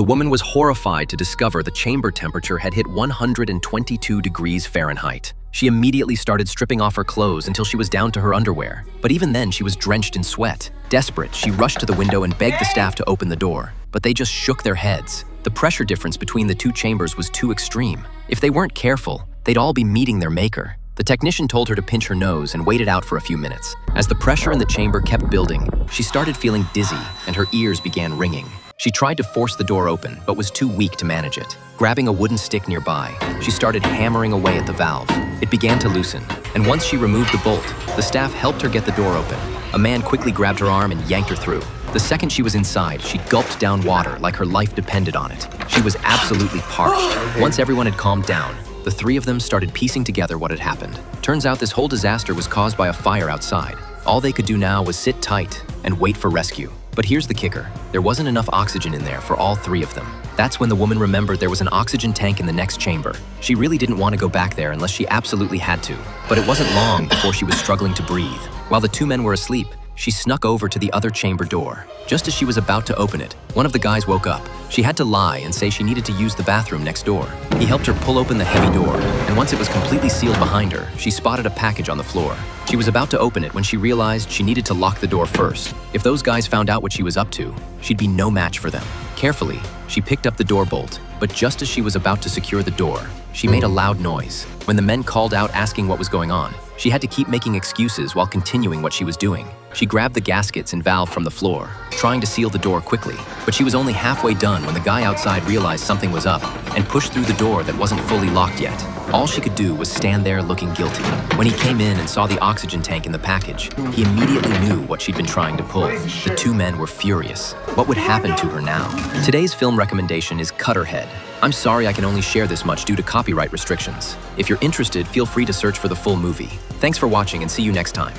The woman was horrified to discover the chamber temperature had hit 122 degrees Fahrenheit. She immediately started stripping off her clothes until she was down to her underwear. But even then, she was drenched in sweat. Desperate, she rushed to the window and begged the staff to open the door. But they just shook their heads. The pressure difference between the two chambers was too extreme. If they weren't careful, they'd all be meeting their maker. The technician told her to pinch her nose and wait it out for a few minutes. As the pressure in the chamber kept building, she started feeling dizzy and her ears began ringing. She tried to force the door open, but was too weak to manage it. Grabbing a wooden stick nearby, she started hammering away at the valve. It began to loosen, and once she removed the bolt, the staff helped her get the door open. A man quickly grabbed her arm and yanked her through. The second she was inside, she gulped down water like her life depended on it. She was absolutely parched. Once everyone had calmed down, the three of them started piecing together what had happened. Turns out this whole disaster was caused by a fire outside. All they could do now was sit tight and wait for rescue. But here's the kicker. There wasn't enough oxygen in there for all three of them. That's when the woman remembered there was an oxygen tank in the next chamber. She really didn't want to go back there unless she absolutely had to. But it wasn't long before she was struggling to breathe. While the two men were asleep, she snuck over to the other chamber door. Just as she was about to open it, one of the guys woke up. She had to lie and say she needed to use the bathroom next door. He helped her pull open the heavy door, and once it was completely sealed behind her, she spotted a package on the floor. She was about to open it when she realized she needed to lock the door first. If those guys found out what she was up to, she'd be no match for them. Carefully, she picked up the door bolt, but just as she was about to secure the door, she made a loud noise. When the men called out asking what was going on, she had to keep making excuses while continuing what she was doing. She grabbed the gaskets and valve from the floor, trying to seal the door quickly, but she was only halfway done when the guy outside realized something was up and pushed through the door that wasn't fully locked yet. All she could do was stand there looking guilty. When he came in and saw the oxygen tank in the package, he immediately knew what she'd been trying to pull. The two men were furious. What would happen to her now? Today's film recommendation is Cutterhead. I'm sorry I can only share this much due to copyright restrictions. If you're interested, feel free to search for the full movie. Thanks for watching and see you next time.